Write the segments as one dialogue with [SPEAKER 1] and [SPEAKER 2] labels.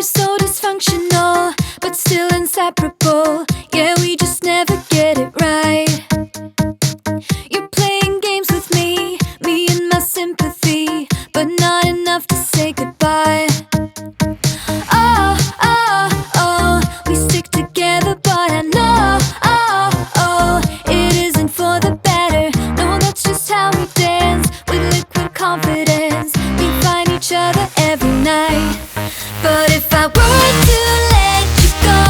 [SPEAKER 1] We're so dysfunctional, but still inseparable. Yeah, we just never get it right. You're playing games with me and my sympathy, but not enough to say goodbye. Oh, oh, oh, we stick together, but I know, oh, oh, it isn't for the better. No, that's just how we dance, with liquid confidence. We find each other every night. But if I were to let you go,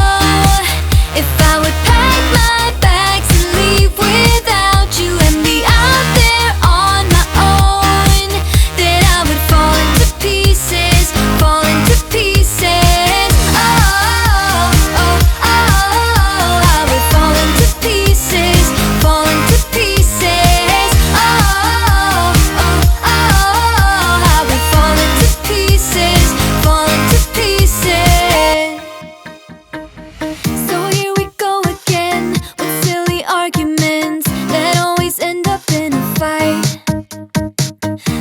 [SPEAKER 1] if I would pack my bags and leave without you and be out there on my own, then I would fall into pieces, fall into pieces. Oh, oh, oh, I would fall into pieces, fall into pieces. Oh, oh, oh, I would fall into pieces, fall into pieces. So here we go again, with silly arguments that always end up in a fight.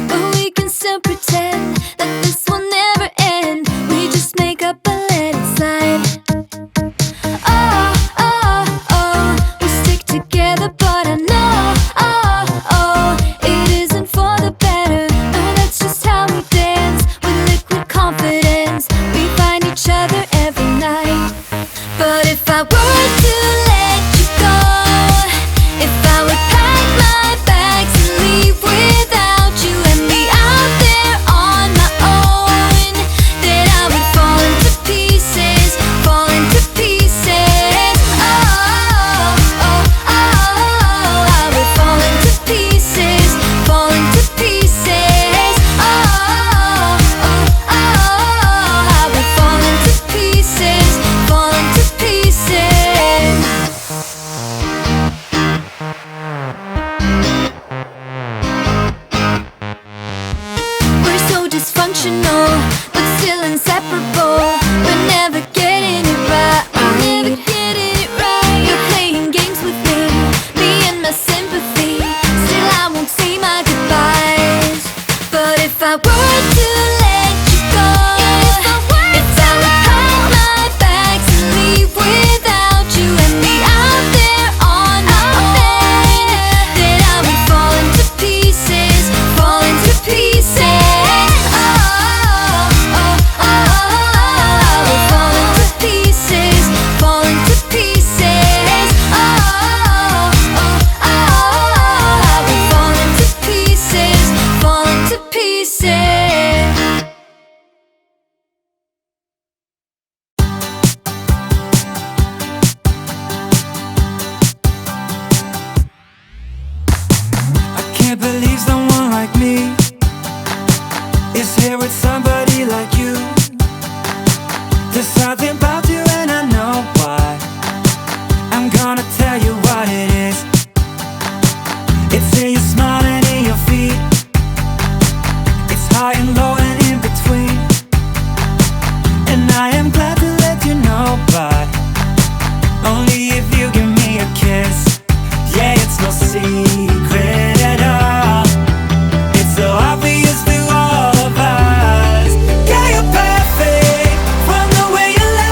[SPEAKER 1] But we can still pretend that this will never end. We just make up and let it slide. Oh, oh, oh, we stick together, but I know, oh, oh, it isn't for the better. No, that's just how we dance, with liquid confidence. We find each other every night. But if I were to let you go, if I would pack my bags and leave without you and be out there on my own, then I would fall into pieces, fall into pieces. Oh, oh, oh, I would fall into pieces, fall into pieces. Oh, oh, oh, I would fall into pieces, fall into pieces. We're so dysfunctional, but still inseparable. We're never getting it right. We're never getting it right. You're playing games with me and my sympathy. Still, I won't say my goodbyes. But if I were to let you go, if I would pack my bags and leave without you and be out there on my own, then I would fall into pieces, fall into pieces. Oh, oh, oh, I would fall into pieces, fall into pieces. Oh, oh, oh, I would fall into pieces, fall into pieces.
[SPEAKER 2] I can't believe someone like me is here with somebody like you. There's something about you and I know why. I'm gonna tell you what it is. It's in your smile and in your feet. It's high and low and in between. And I am glad to let you know, but only if you give me a kiss. Yeah, it's no secret at all. It's so obvious to all of us. Yeah, you're perfect from the way you lie.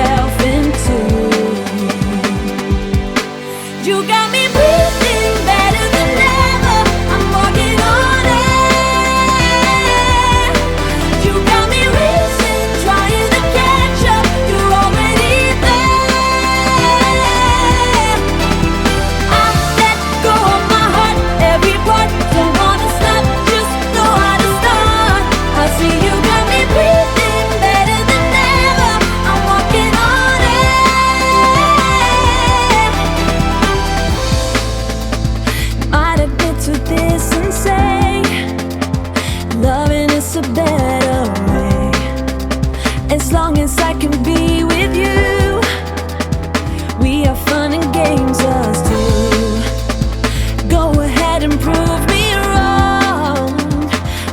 [SPEAKER 1] myself into. You got me breathing better than ever. I'm walking on air. You got me racing, trying to catch up. You're already there. I let go of my heart, every part. Don't wanna stop, just know how to start. I see you got me breathing better than ever. I'm walking on air. Might admit to this and say, loving is a better way. As long as I can be with you, we have fun and games us two. Go ahead and prove me wrong.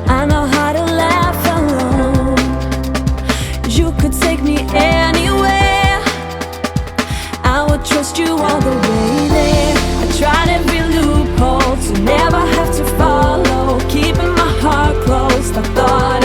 [SPEAKER 1] I know how to laugh alone. You could take me anywhere. I would trust you all the way there. I tried every loophole to never have to follow, keeping my heart closed. I thought